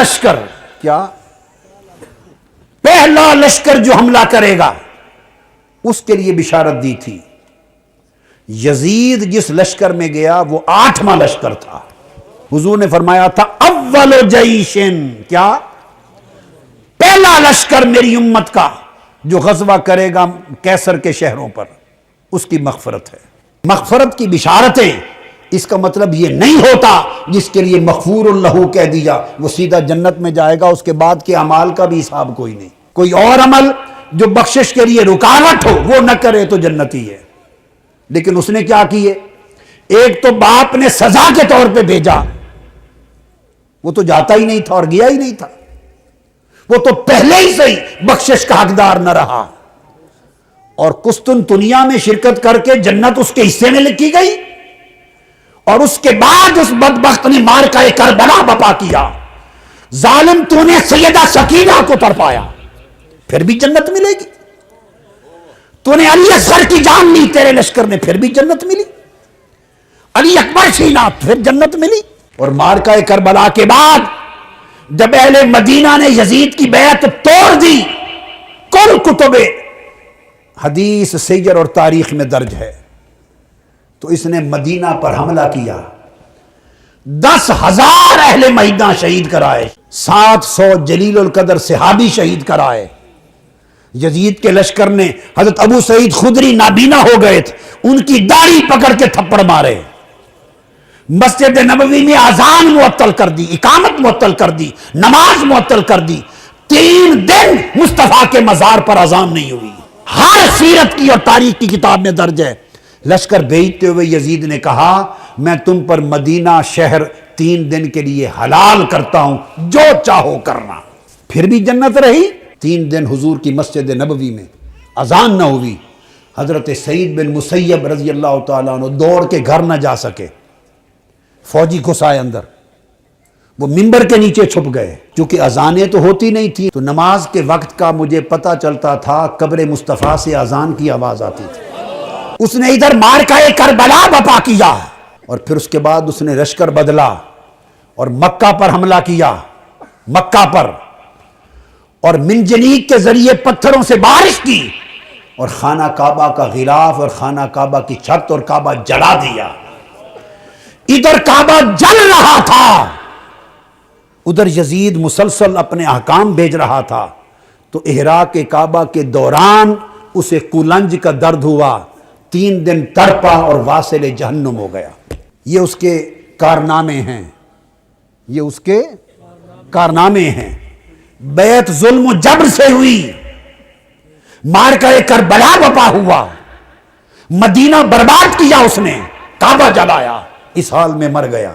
لشکر، کیا پہلا لشکر جو حملہ کرے گا اس کے لیے بشارت دی تھی۔ یزید جس لشکر میں گیا وہ 8واں لشکر تھا۔ حضور نے فرمایا تھا اول جیشن، کیا پہلا لشکر میری امت کا جو غزوہ کرے گا کیسر کے شہروں پر، اس کی مغفرت ہے۔ مغفرت کی بشارتیں، اس کا مطلب یہ نہیں ہوتا جس کے لیے مغفور لہ کہہ دیا وہ سیدھا جنت میں جائے گا، اس کے بعد کے اعمال کا بھی حساب کوئی نہیں۔ کوئی اور عمل جو بخشش کے لیے رکاوٹ ہو وہ نہ کرے تو جنتی ہے۔ لیکن اس نے کیا کیے؟ ایک تو باپ نے سزا کے طور پہ بھیجا، وہ تو جاتا ہی نہیں تھا اور گیا ہی نہیں تھا، وہ تو پہلے ہی سے ہی بخشش کا حقدار نہ رہا، اور قسطنطنیہ میں شرکت کر کے جنت اس کے حصے میں لکھی گئی، اور اس کے بعد اس بدبخت نے معرکہ کربلا بپا کیا۔ ظالم تو نے سیدہ سکینہ کو تڑپایا، پھر بھی جنت ملے گی۔ تو نے علی اصغر کی جان لی تیرے لشکر نے، پھر بھی جنت ملی۔ علی اکبر چھینا، پھر جنت ملی۔ اور معرکہ کربلا کے بعد جب اہل مدینہ نے یزید کی بیعت توڑ دی، کل کتب حدیث سیر اور تاریخ میں درج ہے، تو اس نے مدینہ پر حملہ کیا، 10,000 اہل مدینہ شہید کرائے، 700 جلیل القدر صحابی شہید کرائے۔ یزید کے لشکر نے حضرت ابو سعید خدری نابینا ہو گئے تھے، ان کی داڑھی پکڑ کے تھپڑ مارے۔ مسجد نبوی میں اذان معطل کر دی، اقامت معطل کر دی، نماز معطل کر دی، 3 دن مصطفیٰ کے مزار پر اذان نہیں ہوئی۔ ہر سیرت کی اور تاریخ کی کتاب میں درج ہے۔ لشکر بھیجتے ہوئے یزید نے کہا میں تم پر مدینہ شہر 3 دن کے لیے حلال کرتا ہوں، جو چاہو کرنا۔ پھر بھی جنت رہی۔ 3 دن حضور کی مسجد نبوی میں اذان نہ ہوئی۔ حضرت سعید بن مسیب رضی اللہ تعالیٰ عنہ دوڑ کے گھر نہ جا سکے، فوجی گھسائے اندر، وہ ممبر کے نیچے چھپ گئے۔ چونکہ اذانیں تو ہوتی نہیں تھی تو نماز کے وقت کا مجھے پتہ چلتا تھا، قبر مصطفیٰ سے اذان کی آواز آتی تھی۔ اس نے ادھر معرکہ کربلا بپا کیا، اور پھر اس کے بعد اس نے لشکر بدلا اور مکہ پر حملہ کیا، مکہ پر، اور منجنیق کے ذریعے پتھروں سے بارش کی، اور خانہ کعبہ کا غلاف اور خانہ کعبہ کی چھت اور کعبہ جلا دیا۔ ادھر کعبہ جل رہا تھا، ادھر یزید مسلسل اپنے احکام بھیج رہا تھا، تو احراق کعبہ کے دوران اسے کولنج کا درد ہوا، 3 دن تڑپا اور واصل جہنم ہو گیا۔ یہ اس کے کارنامے ہیں، یہ اس کے کارنامے ہیں۔ بیعت ظلم و جبر سے ہوئی، معرکہ کربلا بپا ہوا، مدینہ برباد کیا اس نے، کعبہ جلایا، اس حال میں مر گیا۔